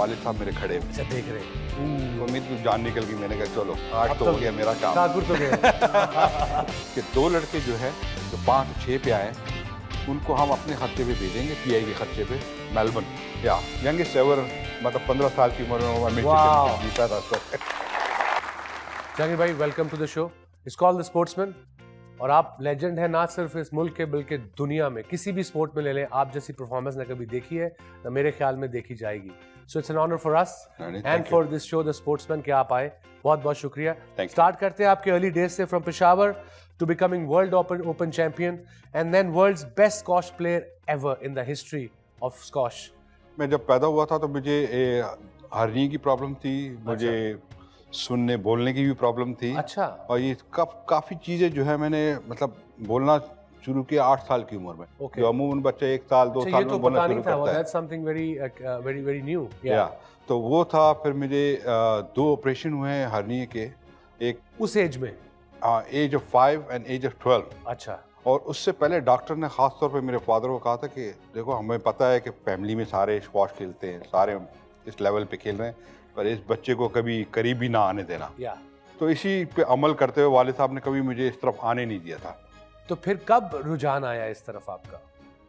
वालिद साहब मेरे खड़े हुए। अच्छा देख रहे हैं। तो मेरी तो जान निकल गई। मैंने कहा चलो आज तो हो गया मेरा काम। ठाकुर तो गए। कि 2 लड़के जो है जो 5 6 पे आए उनको हम अपने खर्चे पे भेजेंगे, पीआई के खर्चे पे मेलबर्न। या यंगेस्ट एवर, मतलब 15 साल की उम्र में वो अमेरिका Wow. चैंपियनशिप जीता था। तो जहांगीर भाई welcome to the show. It's called the sportsman. और आप लेजेंड है ना सिर्फ इस मुल्क के बल्कि दुनिया में। किसी भी स्पोर्ट में ले लें, आप जैसी परफॉर्मेंस ना कभी देखी है ना मेरे ख्याल में देखी जाएगी। So it's an honour for us and for this show the sportsman कि आप आए। बहुत बहुत शुक्रिया। स्टार्ट करते हैं आपके अर्ली डेज से, from Peshawar to becoming world open champion and then world's best squash player ever in the history of squash. मैं जब पैदा हुआ था तो मुझे हर्नी की प्रॉब्लम थी, मुझे सुनने बोलने की भी प्रॉब्लम थी। अच्छा। और ये काफ़ी चीज़ें जो है मैंने मतलब बोलना शुरू किया 8 साल की उम्र में। Okay. जो अमूमन बच्चे 1 साल 2 साल ये तो में बोलना पता शुरू नहीं था। करता है। That's something very very very new. या तो वो था। फिर मुझे 2 ऑपरेशन हुए हैं हर्नी के, एक उस एज में। Age of 5 and age of 12। अच्छा। और उससे पहले डॉक्टर ने ख़ास तौर पे मेरे फादर को कहा था कि देखो हमें पता है कि फैमिली में सारे स्क्वॉश खेलते हैं, सारे इस लेवल पे खेल रहे हैं, पर इस बच्चे को कभी करीब भी ना आने देना। या तो इसी पे अमल करते हुए वालिद साहब ने कभी मुझे इस तरफ आने नहीं दिया था। तो फिर कब रुझान आया इस तरफ आपका?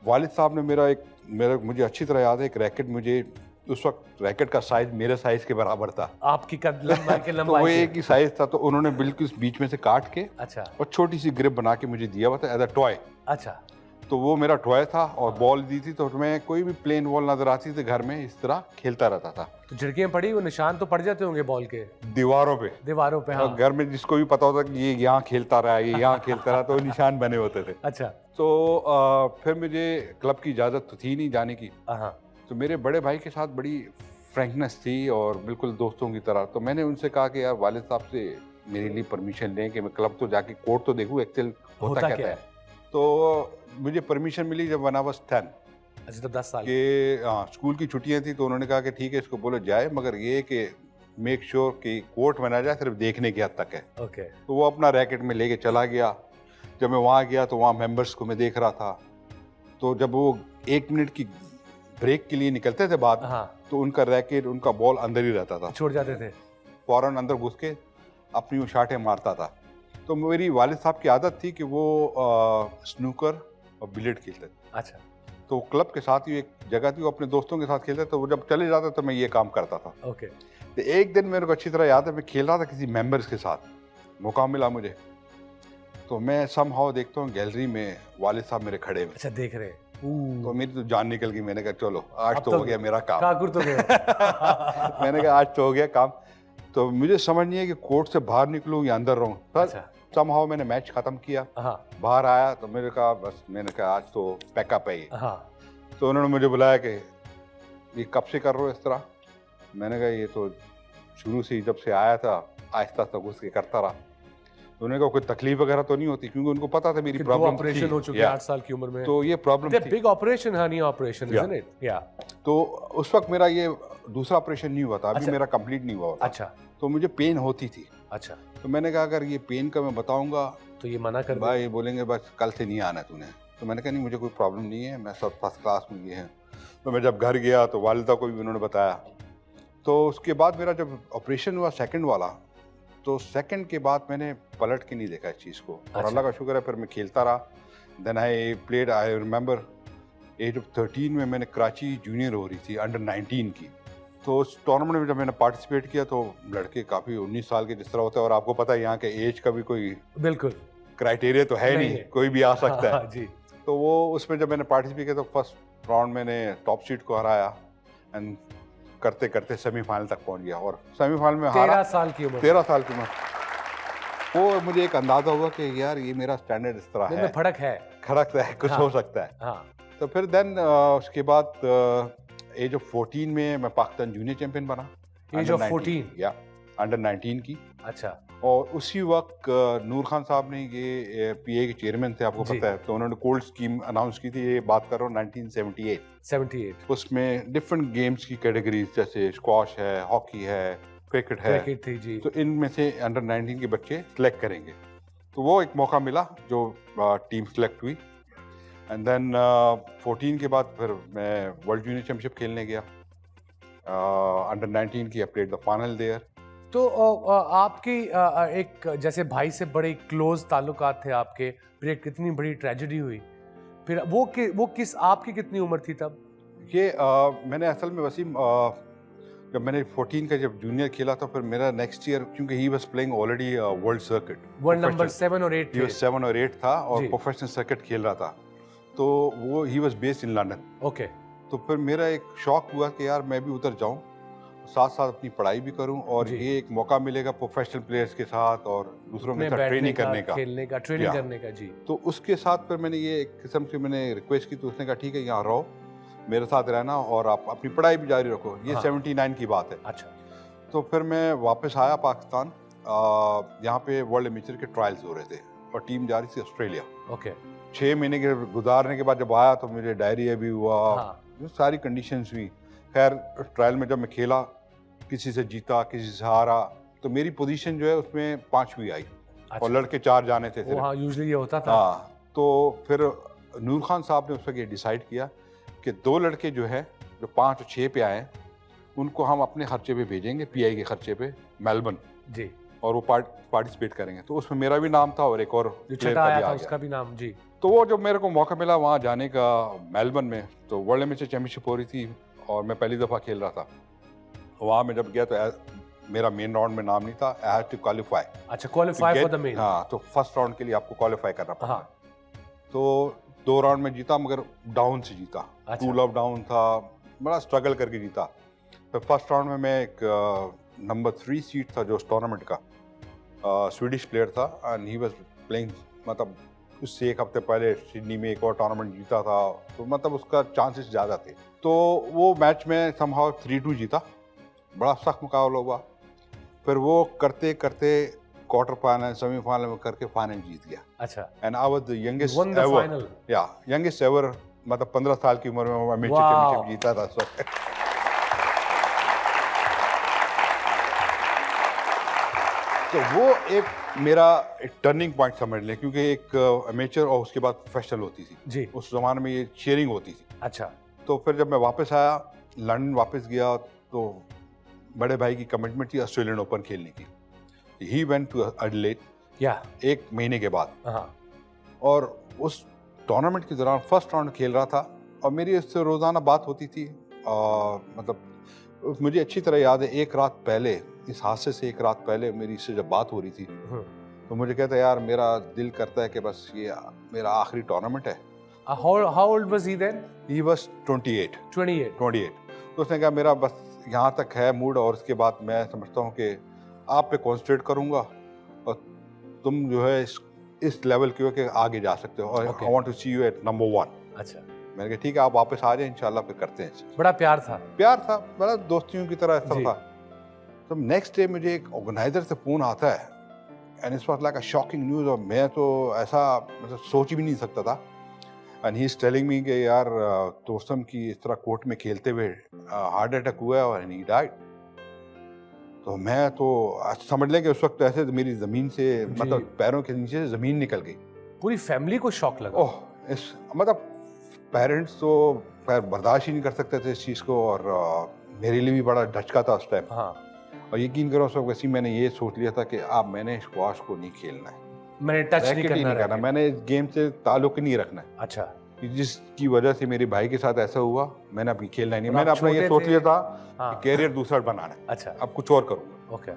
वालिद साहब ने मेरा मुझे अच्छी तरह याद है, एक रैकेट, मुझे उस वक्त रैकेट का साइज मेरे साइज के बराबर था। आपकी कद लंबाई के तो लंबाई वो के। एक ही साइज था, तो उन्होंने बिल्कुल बीच में से काट के अच्छा और छोटी सी ग्रिप बना के मुझे दिया हुआ था एज अ टॉय। अच्छा। तो वो मेरा टॉय था और बॉल दी थी, तो मैं कोई भी प्लेन बॉल नजर आती थी घर में इस तरह खेलता रहता था। तो झिड़कियां पड़ी, वो निशान तो पड़ जाते होंगे बॉल के दीवारों पे, दीवारों पे। हाँ। और घर में जिसको भी पता होता कि ये यहाँ खेलता रहा, ये यहाँ खेलता रहा, तो निशान बने होते थे। अच्छा। तो फिर मुझे क्लब की इजाज़त तो थी नहीं जाने की। हाँ। तो मेरे बड़े भाई के साथ बड़ी फ्रैंकनेस थी और बिल्कुल दोस्तों की तरह। तो मैंने उनसे कहा कि यार वालिद साहब से मेरे लिए परमिशन लें कि मैं क्लब तो जाके कोर्ट तो देखूँ एक्चुअल होता क्या है। तो मुझे परमिशन मिली जब वन आई वाज 10। अच्छा, तो 10 साल कि स्कूल की छुट्टियां थी, तो उन्होंने कहा कि ठीक है इसको बोलो जाए, मगर ये कि मेक श्योर कि कोर्ट में ना जाए, सिर्फ देखने की हद तक है। ओके। तो वो अपना रैकेट में लेके चला गया। जब मैं वहाँ गया तो वहाँ मेंबर्स को मैं देख रहा था। तो जब वो 1 मिनट की ब्रेक के लिए निकलते थे बाद, हाँ। तो उनका रैकेट, उनका बॉल अंदर ही रहता था। छोड़ जाते थे। फौरन अंदर घुस के अपनी वो शाटें मारता था। तो मेरी वालिद साहब की आदत थी कि वो स्नूकर और बिलियर्ड खेलते थे। अच्छा। तो क्लब के साथ ही एक जगह थी, वो अपने दोस्तों के साथ खेलते, तो वो जब चले जाते तो मैं ये काम करता था। ओके। तो एक दिन मेरे को अच्छी तरह याद है, मैं खेल रहा था किसी मेंबर्स के साथ, मौका मिला मुझे, तो मैं समहाउ देखता हूँ गैलरी में वालिद साहब मेरे खड़े हुए। अच्छा देख रहे हैं। तो मेरी तो जान निकल गई। मैंने कहा चलो आज अब तो हो गया मेरा काम। ठाकुर तो गए। मैंने कहा आज तो हो गया काम। तो मुझे समझ नहीं है कि कोर्ट से बाहर निकलूँ या अंदर रहूँ। अच्छा। समहाउ मैंने मैच खत्म किया, हाँ बाहर आया तो मैंने कहा बस, मैंने कहा आज तो पैकअप है ये। हाँ। तो उन्होंने मुझे बुलाया कि ये कब से कर रहे हो इस तरह। मैंने कहा ये तो शुरू से ही जब से आया था आहिस्ता आहिस्ता घुस के करता रहा। तो उन्होंने कहा कोई तकलीफ वगैरह तो नहीं होती, क्योंकि उनको पता था मेरी कि 2 प्रॉब्लम ऑपरेशन हो चुके हैं 8 साल की उम्र में। तो ये प्रॉब्लम थी। Big operation, Honey operation, isn't it? या। तो उस वक्त मेरा ये दूसरा ऑपरेशन नहीं हुआ था, अभी अच्छा। मेरा कंप्लीट नहीं हुआ था। अच्छा तो मुझे पेन होती थी। अच्छा। तो मैंने कहा अगर ये पेन का मैं बताऊंगा तो ये मना कर भाई बोलेंगे बस कल से नहीं आना तूने। तो मैंने कहा नहीं मुझे कोई प्रॉब्लम नहीं है, मैं सब फर्स्ट क्लास में ये है। तो मैं जब घर गया तो वालिदा को भी उन्होंने बताया। तो उसके बाद मेरा जब ऑपरेशन हुआ सेकंड वाला, तो सेकंड के बाद मैंने पलट के नहीं देखा इस चीज़ को। और अल्लाह का शुक्र है फिर मैं खेलता रहा। Then I played, I remember age of 13 में मैंने कराची जूनियर हो रही थी अंडर 19 की। तो उस टूर्नामेंट में जब मैंने पार्टिसिपेट किया तो लड़के काफ़ी 19 साल के जिस तरह होते हैं, और आपको पता है यहाँ के एज का भी कोई बिल्कुल क्राइटेरिया तो है नहीं नहीं, है। कोई भी आ सकता है। हाँ, जी। तो वो उसमें जब मैंने पार्टिसिपेट किया तो फर्स्ट राउंड मैंने टॉप सीट को हराया एंड करते करते सेमीफाइनल तक पहुंच गया। और सेमीफाइनल में 13 हारा। साल की उम्र। 13 साल की उम्र। वो मुझे एक अंदाजा हुआ कि यार ये मेरा स्टैंडर्ड इस तरह है, फर्क है। खड़क है, कुछ हाँ। हो सकता है। हाँ। तो फिर देन उसके बाद एज ऑफ 14 में मैं पाकिस्तान जूनियर चैंपियन बना। Age of 14? या अंडर 19 की। अच्छा। और उसी वक्त नूर खान साहब ने, ये पीए के चेयरमैन थे आपको जी। पता है, तो उन्होंने कोल्ड स्कीम अनाउंस की थी। ये बात कर रहा हूँ 1978। 78। उसमें डिफरेंट गेम्स की कैटेगरीज जैसे स्क्वॉश है, हॉकी है, क्रिकेट है, क्रिकेट थी जी। तो इनमें से अंडर 19 के बच्चे सिलेक्ट करेंगे। तो वो एक मौका मिला जो टीम सिलेक्ट हुई। एंड देन 14 के बाद फिर मैं वर्ल्ड जूनियर चैंपियनशिप खेलने गया। अंडर 19 की, I played the final there. तो आपकी एक जैसे भाई से बड़े क्लोज ताल्लुकात थे आपके, फिर एक कितनी बड़ी ट्रेजेडी हुई, फिर वो किस आपकी कितनी उम्र थी तब? ये मैंने असल में वसीम जब मैंने 14 का जब जूनियर खेला था, फिर मेरा नेक्स्ट ईयर, क्योंकि he was playing already world circuit, world number 7 और 8 ही वाज 7 और 8 था और जी। प्रोफेशनल सर्किट खेल रहा था, तो वो he was based in London. Okay, तो फिर मेरा एक शौक हुआ कि यार मैं भी उधर जाऊं, साथ साथ अपनी पढ़ाई भी करूं, और जी। ये एक मौका मिलेगा प्रोफेशनल प्लेयर्स के साथ और दूसरों के में साथ बैठने ट्रेनिंग का, करने का, खेलने का, ट्रेनिंग या। करने का। जी, तो उसके साथ फिर मैंने ये एक किस्म से मैंने रिक्वेस्ट की, तो उसने कहा ठीक है यहाँ रहो, मेरे साथ रहना और आप अपनी पढ़ाई भी जारी रखो। ये हाँ। 79 की बात है। अच्छा, तो फिर मैं वापस आया पाकिस्तान, यहाँ पे वर्ल्ड एमेचर के ट्रायल्स हो रहे थे और टीम जा रही थी ऑस्ट्रेलिया। ओके, 6 महीने के गुजारने के बाद जब आया तो मुझे डायरिया भी हुआ, हाँ, ये सारी कंडीशंस हुई। खैर ट्रायल में जब मैं खेला, किसी से जीता किसी से हारा, तो मेरी पोजीशन जो है उसमें 5वीं आई अच्छा। और लड़के 4 जाने थे सिर्फ। हाँ, यूजुअली ये होता था। हाँ, तो फिर नूर खान साहब ने उस वक्त ये डिसाइड किया कि 2 लड़के जो है जो 5 और 6 पे आए हैं, उनको हम अपने खर्चे पे भेजेंगे, पीआई के खर्चे पे मेलबर्न, जी, और वो पार्टिसिपेट करेंगे। तो उसमें मेरा भी नाम था और एक और जो player छठा का आया भी था आ उसका भी नाम। जी, तो वो जब मेरे को मौका मिला वहाँ जाने का मेलबर्न में, तो वर्ल्ड एमेचर चैंपियनशिप हो रही थी और मैं पहली दफ़ा खेल रहा था। वहाँ मैं जब गया तो मेरा मेन राउंड में नाम नहीं था, आई हैड टू क्वालिफाई। अच्छा, क्वालिफाई फॉर द मेन। हाँ, तो फर्स्ट राउंड के लिए आपको क्वालिफाई करना पड़ा। हाँ, तो 2 राउंड में जीता, मगर डाउन से जीता। अच्छा। 2 लव डाउन था, बड़ा स्ट्रगल करके जीता। फिर फर्स्ट राउंड में मैं एक नंबर 3 सीट था जो उस टूर्नामेंट का, स्वीडिश प्लेयर था, एंड ही वाज प्लेइंग, मतलब उससे एक हफ्ते पहले सिडनी में एक और टूर्नामेंट जीता था, तो मतलब उसका चांसेस ज़्यादा थे। तो वो मैच में समहाउ 3-2 जीता, बड़ा सख्त मुकाबला हुआ। फिर वो करते करते क्वार्टर फाइनल, सेमीफाइनल में करके फाइनल जीत गया, अच्छा, and I was the youngest one the ever, final. या यंगेस्ट एवर, मतलब 15 साल की उम्र में अमेचर Wow. चैंपियनशिप जीता था उस वक्त। तो वो एक मेरा एक टर्निंग पॉइंट समझ लें, क्योंकि एक अमेचर और उसके बाद प्रोफेशनल होती थी। जी, उस जमाने में ये शेयरिंग होती थी। अच्छा, तो फिर जब मैं वापस आया, लंदन वापस गया, तो बड़े भाई की कमिटमेंट थी ऑस्ट्रेलियन ओपन खेलने की। ही वेंट टू एडिलेड या, 1 महीने के बाद, हाँ, और उस टूर्नामेंट के दौरान फर्स्ट राउंड खेल रहा था और मेरी उससे रोज़ाना बात होती थी। मतलब मुझे अच्छी तरह याद है, एक रात पहले, इस हादसे से एक रात पहले मेरी इससे जब बात हो रही थी, तो मुझे कहता है यार मेरा दिल करता है कि बस ये मेरा आखिरी टूर्नामेंट है। how old was he then? He was 28। 28। तो उसने कहा मेरा बस यहाँ तक है मूड, और उसके बाद मैं समझता हूँ कि आप पे कॉन्सेंट्रेट करूँगा और तुम जो है इस लेवल के हो कि आगे जा सकते हो, और Okay. I want to see you at number 1। अच्छा, मैंने कहा ठीक है, आप वापस आ जाए, इंशाल्लाह फिर करते हैं। बड़ा प्यार था। प्यार था, बड़ा दोस्तियों की तरह ऐसा जी। था। तो नेक्स्ट डे मुझे एक ऑर्गेनाइजर से फोन आता है, and it's was like a shocking news, और मैं तो ऐसा मतलब सोच भी नहीं सकता था। And he is telling me कि यार तोसम की इस तरह कोर्ट में खेलते हुए हार्ट अटैक हुआ है और ही डाइड। तो मैं तो समझ लें कि उस वक्त ऐसे मेरी ज़मीन से, मतलब पैरों के नीचे से ज़मीन निकल गई। पूरी फैमिली को शॉक लगा। ओह, इस मतलब पेरेंट्स तो खैर बर्दाश्त ही नहीं कर सकते थे इस चीज़ को, और मेरे लिए भी बड़ा धचका था उस टाइम। हाँ, और यकीन करो उस वक्त वैसे ही मैंने ये सोच लिया था कि अब मैंने स्क्वाश को नहीं खेलना है, मैंने टच नहीं रैकेट ही करना नहीं करना, मैंने इस गेम से ताल्लुक ही नहीं रखना है। अच्छा, कि जिसकी वजह से मेरे भाई के साथ ऐसा हुआ, मैंने अभी खेलना ही नहीं। और मैंने आप अपना ये छोटे सोच थे। लिया था हाँ, कि कैरियर दूसरा बनाना है, अच्छा, अब कुछ और करूँगा। ओके,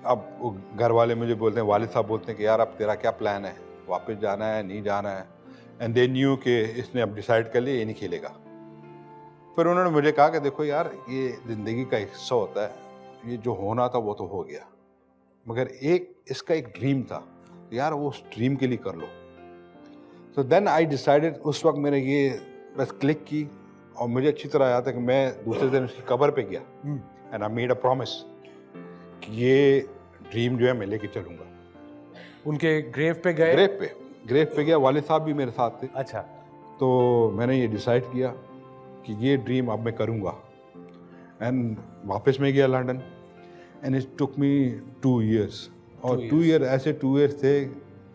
अब वो घर वाले मुझे बोलते हैं, वालिद साहब बोलते हैं कि यार अब तेरा क्या प्लान है, वापस जाना है नहीं जाना है। एंड दे न्यू कि इसने अब डिसाइड कर लिया ये नहीं खेलेगा। फिर उन्होंने मुझे कहा कि देखो यार, ये ज़िंदगी का हिस्सा होता है, ये जो होना था वो तो हो गया, मगर इसका एक ड्रीम था यार, वो उस ड्रीम के लिए कर लो। तो देन आई डिसाइडेड, उस वक्त मैंने ये बस क्लिक की, और मुझे अच्छी तरह याद है कि मैं दूसरे दिन उसकी कब्र पे गया, and I made a promise कि ये ड्रीम जो है मैं लेके चलूँगा। उनके ग्रेव पे गए? ग्रेव पे गया, वालिद साहब भी मेरे साथ थे। अच्छा, तो मैंने ये डिसाइड किया कि ये ड्रीम अब मैं करूँगा, एंड वापस मैं गया London, and it took me 2 years, और 2 year ऐसे 2 years थे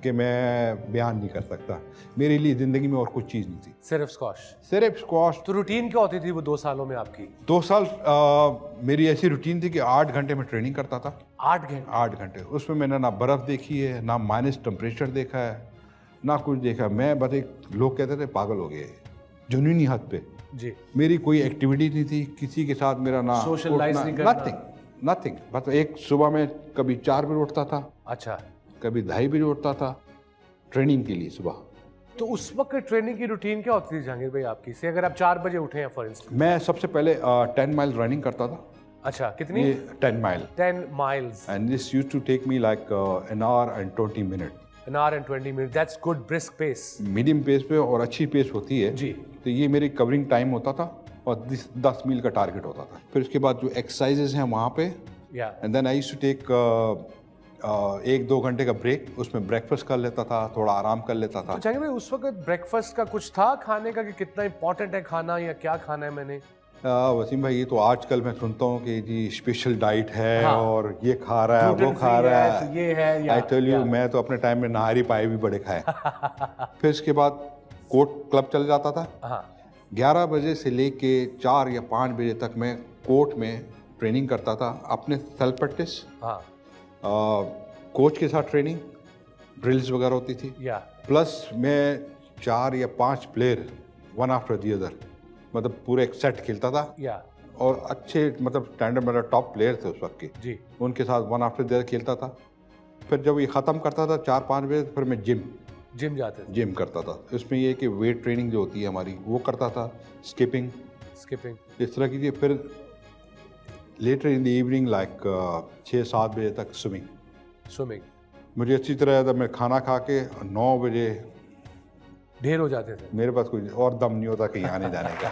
कि मैं बयान नहीं कर सकता। मेरे लिए ज़िंदगी में और कुछ चीज़ नहीं थी, सिर्फ स्क्वाश। सिर्फ स्क्वाश। तो रूटीन क्या होती थी वो 2 सालों में आपकी? 2 साल मेरी ऐसी रूटीन थी कि 8 घंटे में ट्रेनिंग करता था। 8 घंटे? 8 घंटे। उसमें मैंने ना बर्फ़ देखी है, ना माइनस टेम्परेचर देखा है, ना कुछ देखा। मैं बस एक, लोग कहते थे पागल हो गए, जुनूनी हद पे। जी। मेरी कोई एक्टिविटी नहीं थी, किसी के साथ मेरा ना सोशलाइज नहीं करना? नथिंग। बस एक सुबह में कभी 4 बजे उठता था, अच्छा। कभी 2:30 बजे उठता था ट्रेनिंग के लिए सुबह। तो उस वक्त ट्रेनिंग की रूटीन क्या होती थी जहांगीर भाई आपकी? से अगर आप 4 बजे उठे हैं फॉर इंस्टेंस। मैं सबसे पहले 10 माइल रनिंग करता था। अच्छा, कितनी? ये 10 mile. 10 miles. And this used to take me like an hour and 20 minutes। An hour and 20 minutes. That's good brisk pace. Medium pace पे और अच्छी पेस होती है जी। तो ये मेरी कवरिंग टाइम होता था और 10 मील का टारगेट होता था। फिर उसके बाद जो एक्सरसाइजेज हैं वहाँ पे, Yeah. And then I used to take 1-2 घंटे का ब्रेक। उसमें ब्रेकफास्ट कर लेता था, थोड़ा आराम कर लेता था। तो जहांगीर भाई उस वक्त ब्रेकफास्ट का कुछ था खाने का कि कितना इंपॉर्टेंट है खाना या क्या खाना है मैंने? वसीम भाई, ये तो आजकल मैं सुनता हूँ कि जी स्पेशल डाइट है हाँ। और ये खा रहा है, वो Gluten खा free रहा है, है। तो ये है या आई टेल यू, या। मैं तो अपने टाइम में नाहरी पाए भी बड़े खाए। फिर इसके बाद कोर्ट क्लब चल जाता था। हाँ। 11 बजे से लेके 4 या 5 बजे तक मैं कोर्ट में ट्रेनिंग करता था, अपने सेल्फ प्रैक्टिस, हाँ। कोच के साथ ट्रेनिंग, ड्रिल्स वगैरह होती थी। या। प्लस मैं 4 या 5 player one after the other, मतलब पूरे एक सेट खेलता था। या। और अच्छे मतलब स्टैंडर्ड मतलब टॉप प्लेयर थे उस वक्त के, जी। उनके साथ वन आफ्टर दी अदर खेलता था। फिर जब ये ख़त्म करता था 4-5 बजे, फिर मैं जिम जाते थे? जिम करता था। इसमें ये कि वेट ट्रेनिंग जो होती है हमारी वो करता था, स्किपिंग इस तरह की। फिर later in the evening like 6-7 बजे तक स्विमिंग। मुझे अच्छी तरह जब मैं खाना खा के 9 बजे ढेर हो जाते थे? मेरे पास कोई और दम नहीं होता कहीं आने जाने का।